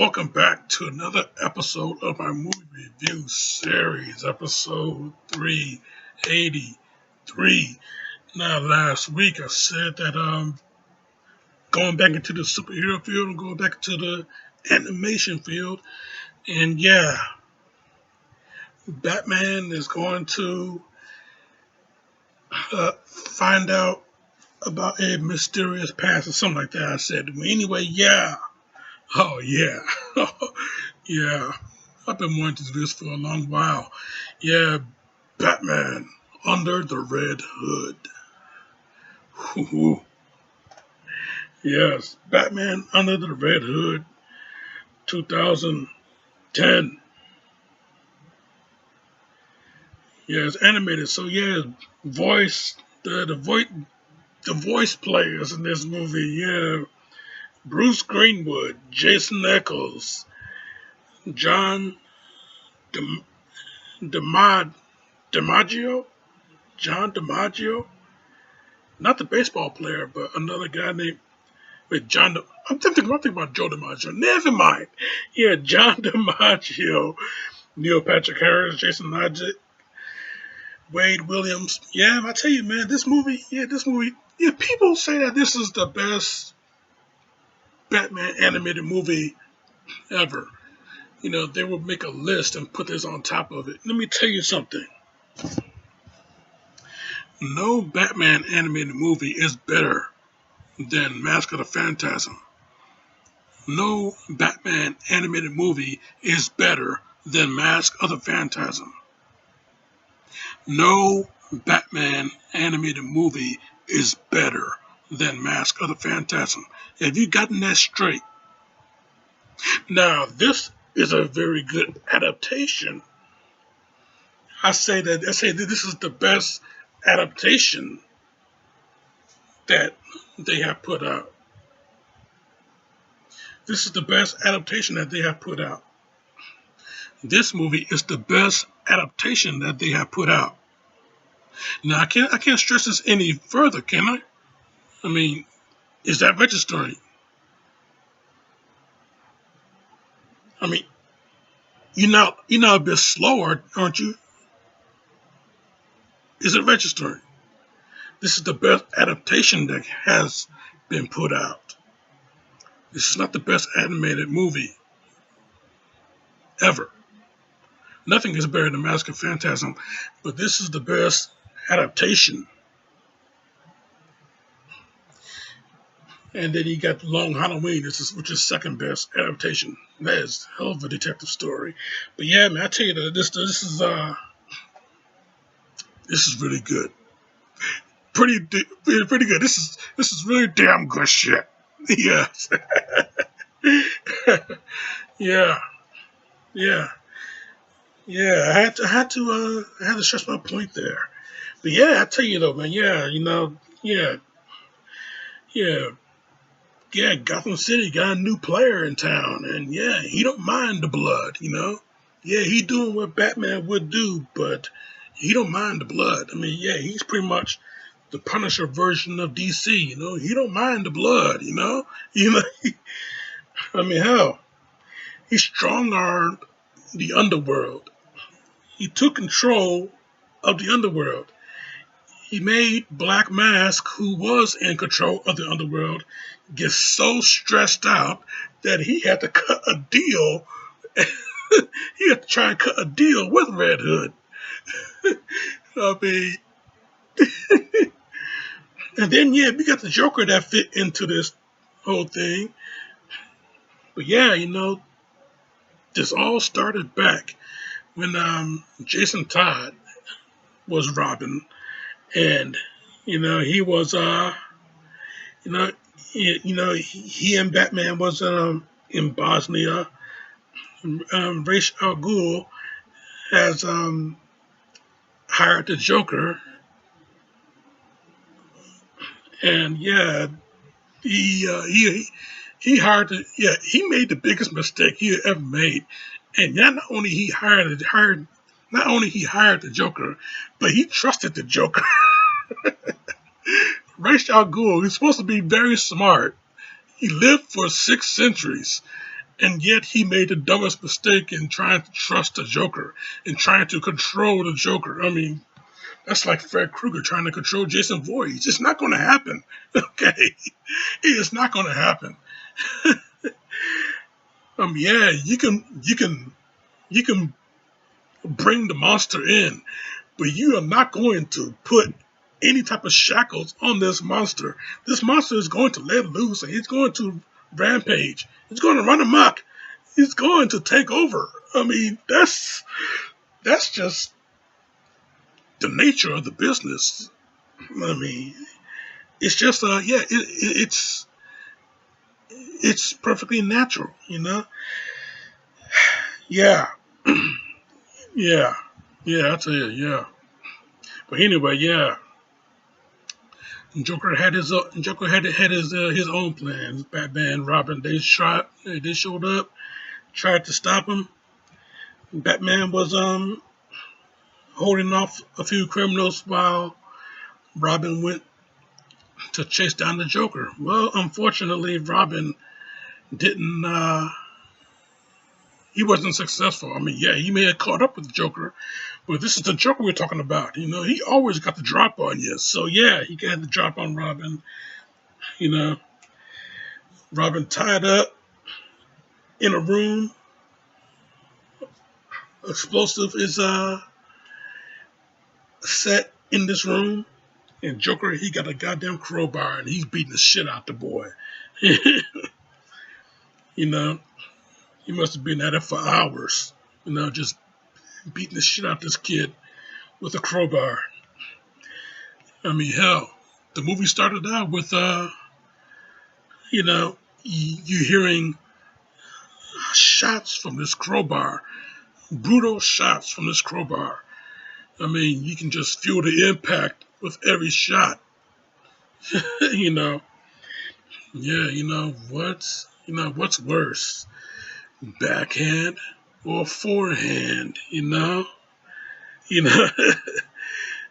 Welcome back to another episode of our movie review series, episode 383. Now, last week I said that going back into the superhero field and going back to the animation field, and yeah, Batman is going to find out about a mysterious past or something like that. I said, anyway, yeah. Oh yeah, yeah. I've been wanting to do this for a long while. Yeah, Batman under the Red Hood. Yes, Batman under the Red Hood, 2010. Yeah, it's animated. So yeah, voice the voice players in this movie. Yeah, Bruce Greenwood, Jason Eccles, John Dim- Dimad DiMaggio, John DiMaggio, not the baseball player, but another guy named with John. I'm thinking about Joe DiMaggio. Never mind. Yeah, John DiMaggio, Neil Patrick Harris, Jason Isaac, Wade Williams. Yeah, I tell you, man, this movie. Yeah, this movie. Yeah, people say that this is the best Batman animated movie ever. You know, they will make a list and put this on top of it. Let me tell you something. No Batman animated movie is better than Mask of the Phantasm. No Batman animated movie is better than Mask of the Phantasm. No Batman animated movie is better than Mask of the Phantasm. Have you gotten that straight? Now, this is a very good adaptation. I say that this is the best adaptation that they have put out. This is the best adaptation that they have put out. This movie is the best adaptation that they have put out. Now I can't stress this any further, can I? I mean, is that registering? I mean, you're now a bit slower, aren't you? Is it registering? This is the best adaptation that has been put out. This is not the best animated movie ever. Nothing is better than Mask of Phantasm, but this is the best adaptation. And then you got Long Halloween, which is second best adaptation. That is a hell of a detective story. But yeah, man, I tell you that this is really good. Pretty good. This is really damn good shit. Yes. Yeah. Yeah. Yeah. I had to stress my point there. But yeah, I tell you though, man. Yeah, yeah, yeah. Yeah, Gotham City got a new player in town, and yeah, he don't mind the blood. Yeah, he doing what Batman would do, but he don't mind the blood. I mean, yeah, he's pretty much the Punisher version of DC. He don't mind the blood. You know. I mean, hell, he strong armed the underworld. He took control of the underworld. He made Black Mask, who was in control of the underworld, get so stressed out that he had to cut a deal. He had to try and cut a deal with Red Hood. I mean, and then yeah, we got the Joker that fit into this whole thing. But yeah, this all started back when Jason Todd was Robin, and he was you know he and Batman was in Bosnia. Ra's al Ghul has hired the Joker, and yeah, he hired he made the biggest mistake he had ever made, and not only he hired the Joker, but he trusted the Joker. Ra's al Ghul, he's supposed to be very smart. He lived for 6 centuries, and yet he made the dumbest mistake in trying to trust the Joker and trying to control the Joker. I mean, that's like Fred Krueger trying to control Jason Voorhees. It's not going to happen. Okay, it is not going to happen. Yeah, you can bring the monster in, but you are not going to put any type of shackles on this monster. This monster is going to let loose and he's going to rampage. He's going to run amok. He's going to take over. I mean, that's just the nature of the business. I mean, it's just it's perfectly natural, you know. Yeah, yeah, yeah. I tell you, yeah. But anyway, yeah. Joker had his own plans. Batman, Robin, they showed up, tried to stop him. Batman was holding off a few criminals while Robin went to chase down the Joker. Well, unfortunately, Robin didn't. He wasn't successful. I mean, yeah, he may have caught up with the Joker, but this is the Joker we're talking about. You know, he always got the drop on you. So yeah, he got the drop on Robin. You know, Robin tied up in a room. Explosive is set in this room, and Joker he got a goddamn crowbar and he's beating the shit out the boy. You know, he must have been at it for hours. You know, just beating the shit out this kid with a crowbar. I mean, hell, the movie started out with you know, you hearing shots from this crowbar, brutal shots from this crowbar. I mean, you can just feel the impact with every shot. You know, yeah, what's worse, backhand or forehand? You know,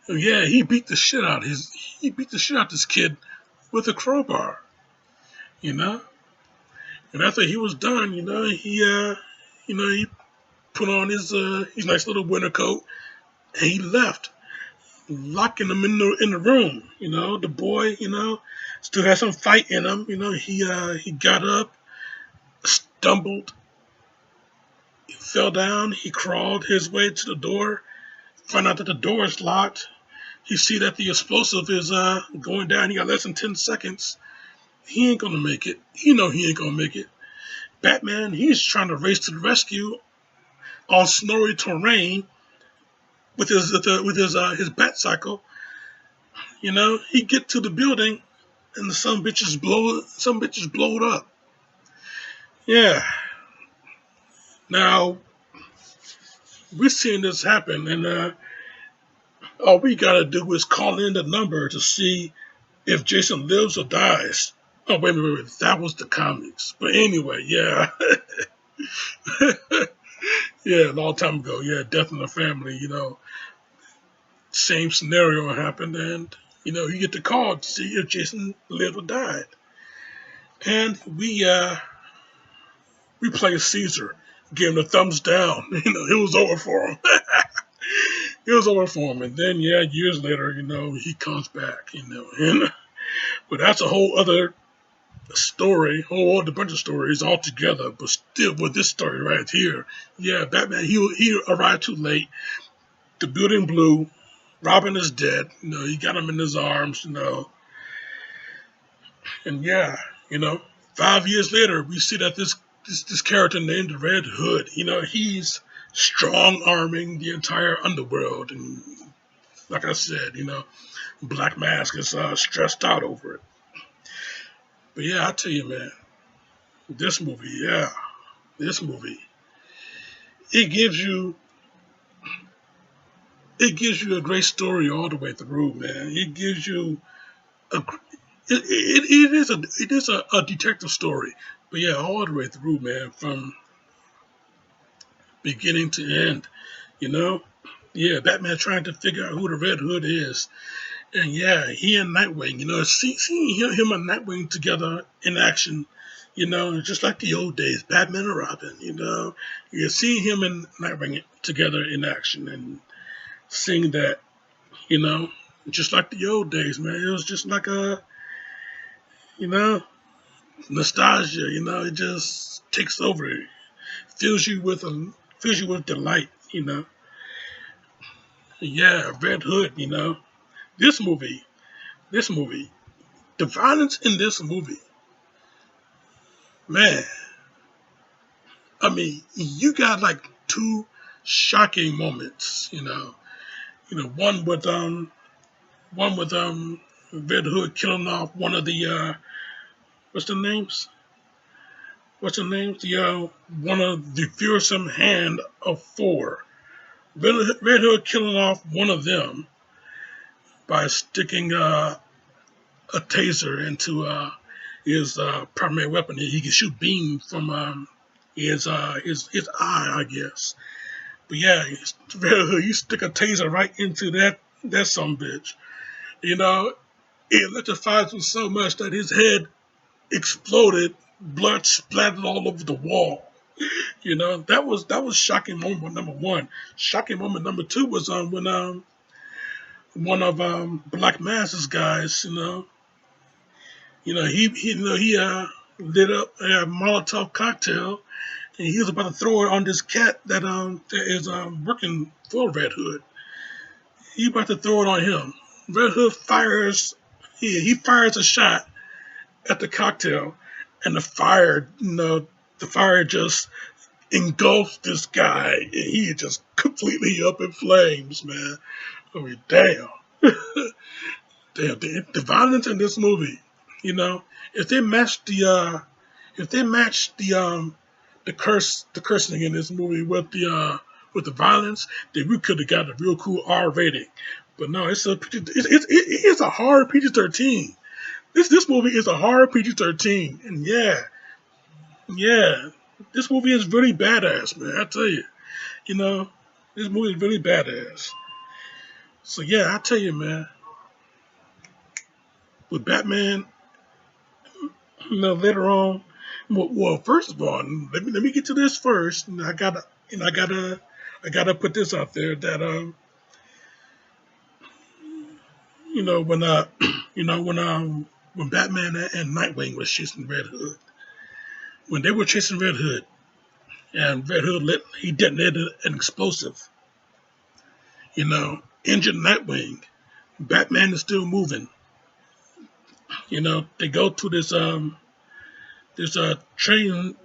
yeah, he beat the shit out this kid with a crowbar. You know, and after he was done, he put on his nice little winter coat and he left, locking him in the room. You know, the boy, still had some fight in him. You know, he got up, stumbled, he fell down, he crawled his way to the door, found out that the door is locked. He see that the explosive is going down. He got less than 10 seconds. He ain't gonna make it. He ain't gonna make it. Batman, he's trying to race to the rescue on snowy terrain with his bat cycle. You know, he get to the building and some bitches blowed up. Yeah. Now we're seeing this happen, and all we gotta do is call in the number to see if Jason lives or dies. Oh wait, that was the comics. But anyway, yeah, yeah, a long time ago, yeah, Death in the Family. Same scenario happened, and you get the call to see if Jason lived or died, and we play Caesar, gave him the thumbs down. It was over for him. It was over for him, and then yeah, years later, he comes back. And but that's a whole other story, whole other bunch of stories altogether. But still, with this story right here, yeah, Batman he arrived too late. The building blew. Robin is dead. He got him in his arms. And yeah, 5 years later, we see that this character named the Red Hood. He's strong arming the entire underworld, and like I said, Black Mask is stressed out over it. But yeah, I tell you, man, this movie, yeah, this movie, it gives you a great story all the way through, man. It gives you a it is a detective story, but yeah, all the way through, man, from beginning to end. You know, yeah, Batman trying to figure out who the Red Hood is, and yeah, he and Nightwing. Seeing him and Nightwing together in action, just like the old days, Batman and Robin. You're seeing him and Nightwing together in action and seeing that, you know, just like the old days, man. It was just like you know, nostalgia. It just takes over. It fills you with delight. Yeah, Red Hood. This movie, this movie, the violence in this movie, man. I mean, you got like two shocking moments. One with Red Hood killing off one of the what's the names? What's the name? The one of the fearsome hand of four. Red Hood killing off one of them by sticking a taser into his primary weapon. He can shoot beam from his eye, I guess. But yeah, Red Hood, you stick a taser right into that some bitch. You know, it electrifies him so much that his head exploded, blood splattered all over the wall. That was shocking moment number one. Shocking moment number two was when one of Black Mass's guys, he lit up a Molotov cocktail and he was about to throw it on this cat that is working for Red Hood. He about to throw it on him. Red Hood fires. He fires a shot at the cocktail, and the fire just engulfs this guy, and he just completely up in flames, man. I mean, damn, damn, the violence in this movie, you know, if they match the cursing in this movie with the violence, then we could have got a real cool R rating. But no, it's a hard PG-13. This movie is a hard PG-13, and yeah, this movie is really badass, man. I tell you, you know, this movie is really badass. So yeah, I tell you, man, with Batman, later on. Well, first of all, let me get to this first. I gotta put this out there that when when Batman and Nightwing was chasing Red Hood, when they were chasing Red Hood, and Red Hood he detonated an explosive, injured Nightwing. Batman is still moving. They go to this train.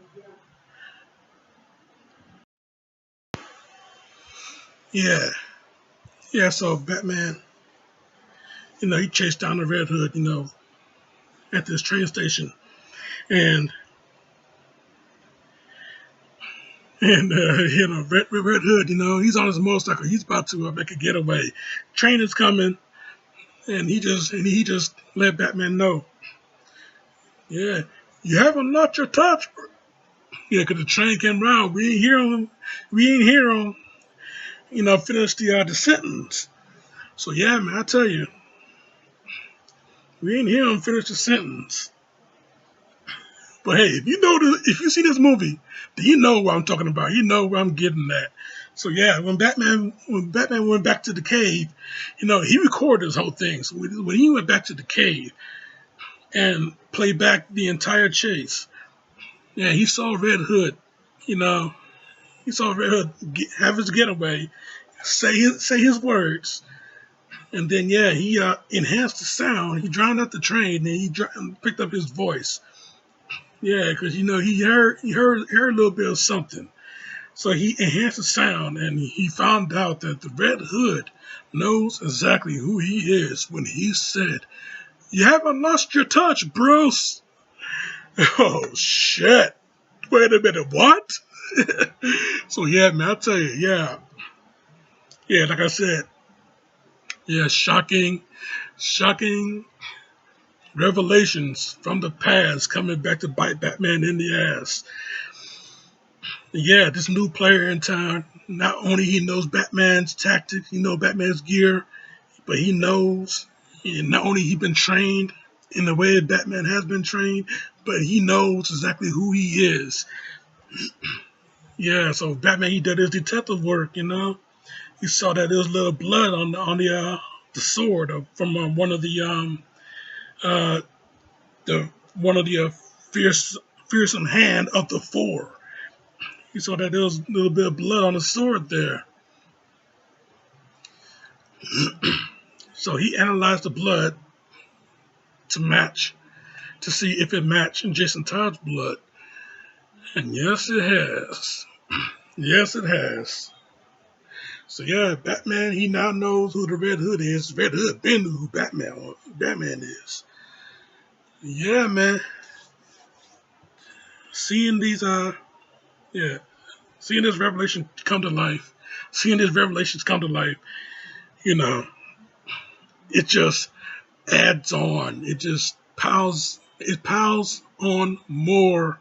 Yeah, yeah. So Batman, he chased down the Red Hood, at this train station, and Red Hood, he's on his motorcycle. He's about to make a getaway. Train is coming, and he just let Batman know. Yeah, you haven't lost your touch. Yeah, because the train came around. We ain't hear him. We ain't hear him. Finish the sentence. So yeah, man, I tell you, we ain't hear him finish the sentence. But hey, if you see this movie, then you know what I'm talking about. You know where I'm getting at. So yeah, when Batman went back to the cave, he recorded this whole thing. So when he went back to the cave and played back the entire chase, yeah, he saw Red Hood. You know, he saw Red Hood have his getaway, say his words, and then yeah, he enhanced the sound. He drowned out the train, and he picked up his voice. Yeah, because he heard a little bit of something. So he enhanced the sound, and he found out that the Red Hood knows exactly who he is when he said, "You haven't lost your touch, Bruce." Oh shit! Wait a minute, what? So yeah, man, I'll tell you, yeah, like I said, yeah, shocking revelations from the past coming back to bite Batman in the ass. Yeah, this new player in town, not only he knows Batman's tactics, Batman's gear, but he knows, and not only he been trained in the way Batman has been trained, but he knows exactly who he is. Yeah, so Batman, he did his detective work. He saw that there was a little blood on the sword from uh, one of the fearsome hand of the four. He saw that there was a little bit of blood on the sword there. So he analyzed the blood to match, to see if it matched Jason Todd's blood. And yes, it has. Yes, it has. So yeah, Batman, he now knows who the Red Hood is. Red Hood been knew who Batman is. Yeah, man. Seeing these yeah, seeing this revelation come to life, seeing these revelations come to life, you know, it just adds on. It piles on more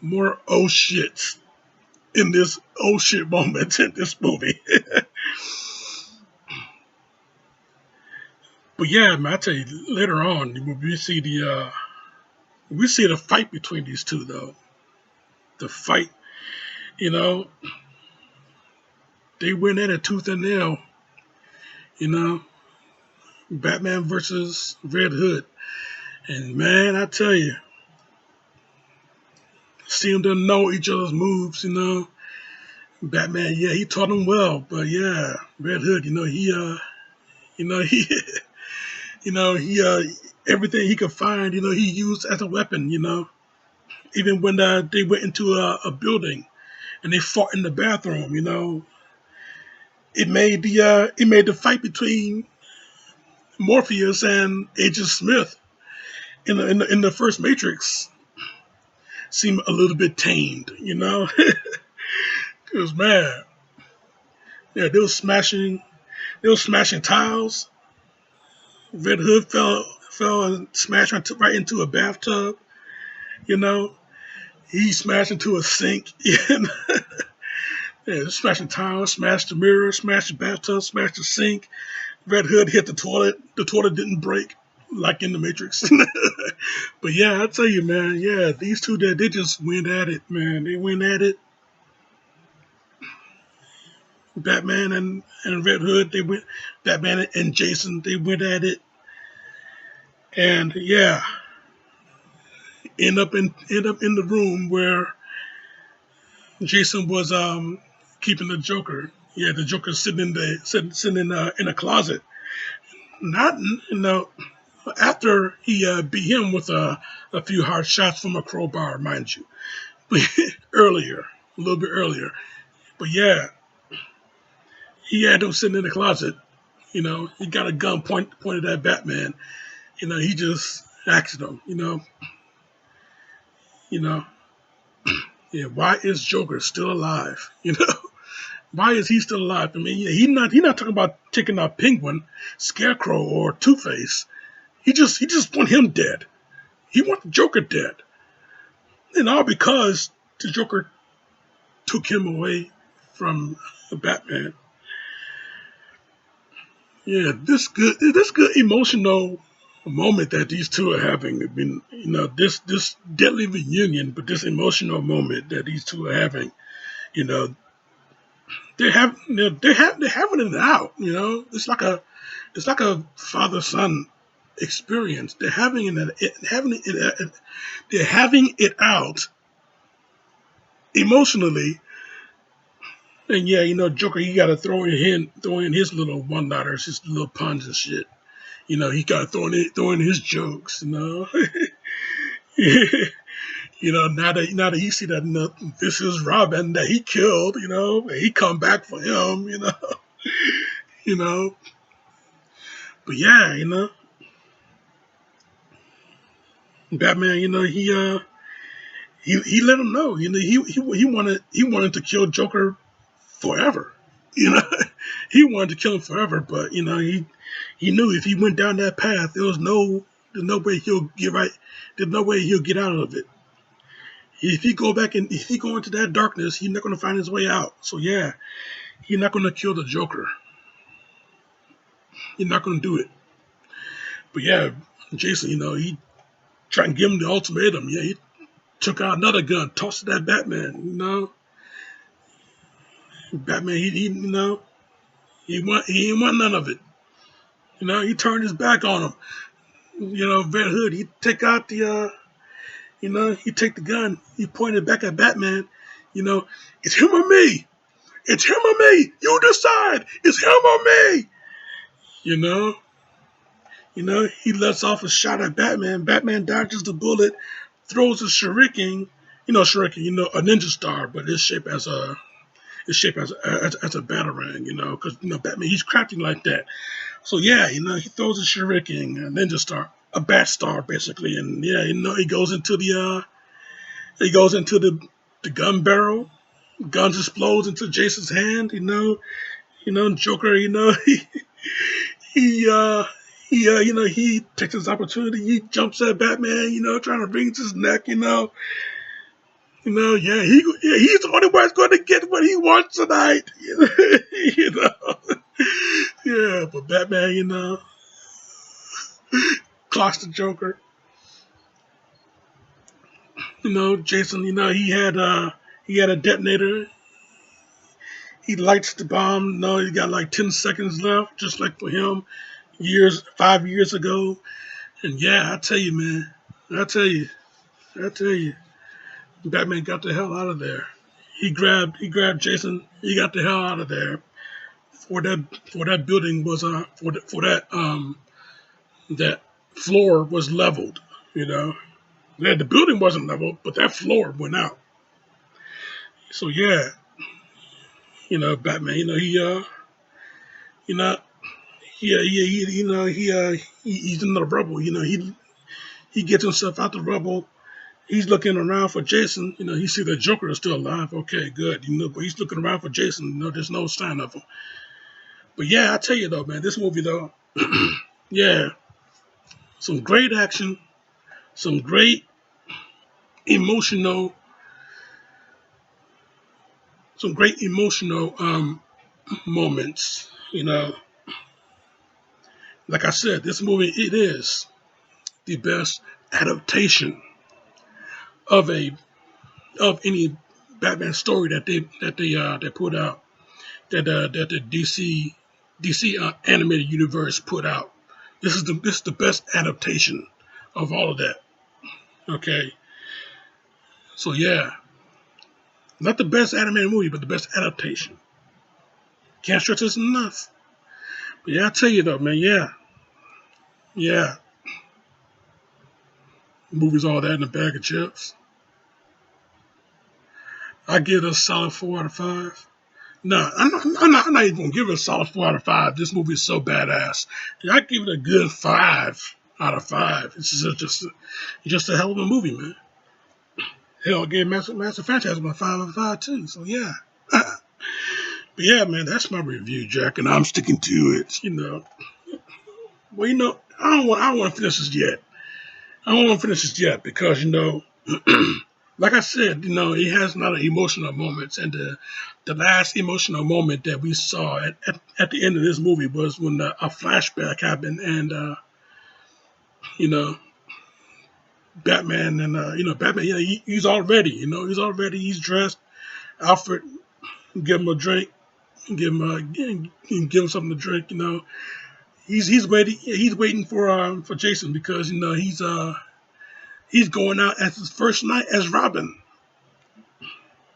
oh shits in this oh shit moment in this movie. But yeah, man, I tell you, later on when we see the fight between these two though. The fight, you know, they went at it tooth and nail, you know, Batman versus Red Hood. And man, I tell you, seem to know each other's moves, Batman, yeah, he taught him well, but yeah, Red Hood, he he everything he could find, he used as a weapon, even when they went into a building and they fought in the bathroom, it made the fight between Morpheus and Agent Smith in the first Matrix seem a little bit tamed, because man, yeah, they were smashing tiles. Red Hood fell and smashed right into a bathtub. You know, he smashed into a sink. Yeah, smashing tiles, smashed the mirror, smashed the bathtub, smashed the sink. Red Hood hit the toilet. The toilet didn't break like in the Matrix. But yeah, I tell you, man, yeah, these two they just went at it, man. They went at it. Batman and Red Hood, they went. Batman and Jason, they went at it, and yeah, end up in the room where Jason was keeping the Joker. Yeah, the Joker sitting in a closet. Not after he beat him with a few hard shots from a crowbar, mind you, but earlier, a little bit earlier. But yeah, he had him sitting in the closet. He got a gun pointed at Batman. He just asked him. You know, yeah. Why is Joker still alive? Why is he still alive? I mean, yeah, he not talking about taking out Penguin, Scarecrow, or Two Face. He just want him dead. He want the Joker dead, and all because the Joker took him away from Batman. Yeah, this good emotional moment that these two are having. I mean, this deadly reunion, but this emotional moment that these two are having. You know, they're having it out. It's like a father son experience. They're having it out emotionally. And yeah, Joker, he got to throw in his little one liners, his little puns and shit. He got to throw in his jokes. Now that he see that this is Robin that he killed, and he come back for him, you know. But yeah, Batman, he let him know, he wanted to kill Joker forever, you know. He wanted to kill him forever, but he knew if he went down that path, there's no way he'll get right. There's no way he'll get out of it. If he go into that darkness, he's not gonna find his way out. So yeah, he's not gonna kill the Joker. He's not gonna do it. But yeah, Jason, trying to give him the ultimatum. Yeah, he took out another gun, tossed it at Batman. Batman, he didn't want none of it. He turned his back on him. Red Hood, he take out he take the gun, he pointed back at Batman. You know, it's him or me. It's him or me. You decide. It's him or me. You know, he lets off a shot at Batman. Batman dodges the bullet, throws a shuriken. Shuriken. A ninja star, but it's shaped as a batarang. Because Batman, he's crafty like that. So yeah, he throws a shuriken, a ninja star, a bat star basically, and yeah, he goes into the gun barrel. Guns explodes into Jason's hand. Joker. He he takes his opportunity. He jumps at Batman. Trying to wring his neck. Yeah, he's the only one that's going to get what he wants tonight. Yeah, but Batman, clocks the Joker. Jason, he had a detonator. He lights the bomb. He got like 10 seconds left, just like for him 5 years ago. And yeah, I tell you, man, I tell you, Batman got the hell out of there. He grabbed Jason. He got the hell out of there. For that building was for that floor was leveled. The building wasn't leveled, but that floor went out. So yeah, Batman. You know, he's in the rubble. He gets himself out the rubble. He's looking around for Jason. He see the Joker is still alive. Okay, good. But he's looking around for Jason. There's no sign of him. But yeah, I tell you though, man, this movie though, yeah, some great action, some great emotional, moments. Like I said, this movie it is the best adaptation of any Batman story that they put out that the DC animated universe put out. This is the best adaptation of all of that. Okay, so yeah, not the best animated movie, but the best adaptation. Can't stress this enough. But yeah, I tell you though, man, yeah, movies all that in a bag of chips. I give it a solid 4 out of 5. No, I'm not even gonna give it a solid 4 out of 5. This movie is so badass. I give it a good 5 out of 5. It's just a hell of a movie, man. Hell, I gave Master Phantasm a 5 out of 5 too. So yeah, but yeah, man, that's my review, Jack, and I'm sticking to it. Well, I don't want to finish this yet. I don't want to finish this yet because like I said, it has a lot of emotional moments, and the last emotional moment that we saw at the end of this movie was when a flashback happened, and you know, Batman and Batman, he's dressed. Alfred give him a drink, give him something to drink. He's waiting for Jason because he's going out as his first night as Robin.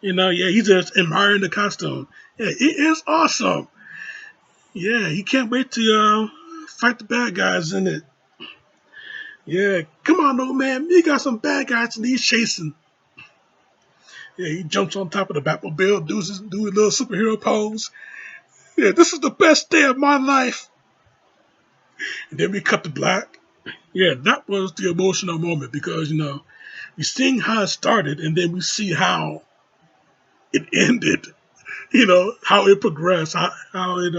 Yeah, he's just admiring the costume. Yeah, it is awesome. Yeah, he can't wait to fight the bad guys in it. Yeah, come on, old man. You got some bad guys and he's chasing. Yeah, he jumps on top of the Batmobile, do his little superhero pose. Yeah, this is the best day of my life. And then we cut to black. Yeah, that was the emotional moment because, we seen how it started and then we see how it ended. How it progressed, how it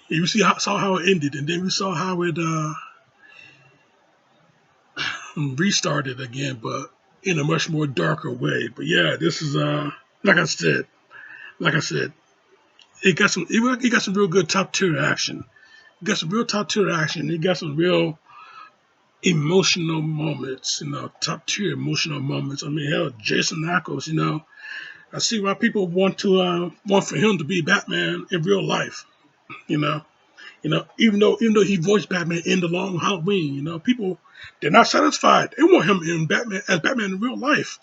you saw how it ended, and then we saw how it restarted again, but in a much more darker way. But yeah, this is like I said, it got some real good top tier action. It got some real top tier action. It got some real emotional moments, top tier emotional moments. I mean, hell, Jason Ackles, I see why people want for him to be Batman in real life. You know, even though he voiced Batman in the Long Halloween, people they're not satisfied. They want him in Batman as Batman in real life.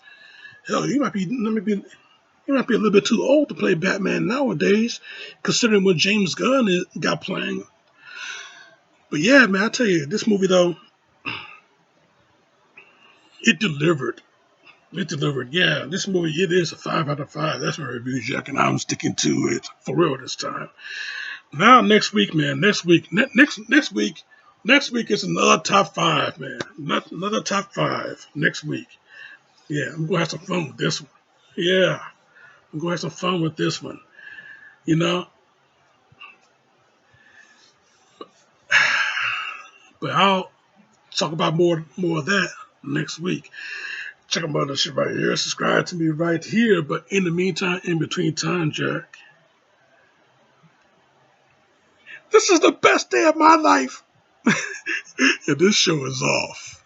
Hell, he might be a little bit too old to play Batman nowadays, considering what James Gunn got playing. But yeah, man, I tell you, this movie though, it delivered. It delivered. Yeah, this movie, it is a 5 out of 5. That's my review, Jack, and I'm sticking to it for real this time. Now, next week, man, next week is another top five, man. Another top five next week. Yeah, I'm gonna have some fun with this one. Yeah, I'm gonna have some fun with this one. You know, but I'll talk about more of that next week. Check out my other shit right here. Subscribe to me right here. But in the meantime, in between time, Jack, this is the best day of my life. And this show is off.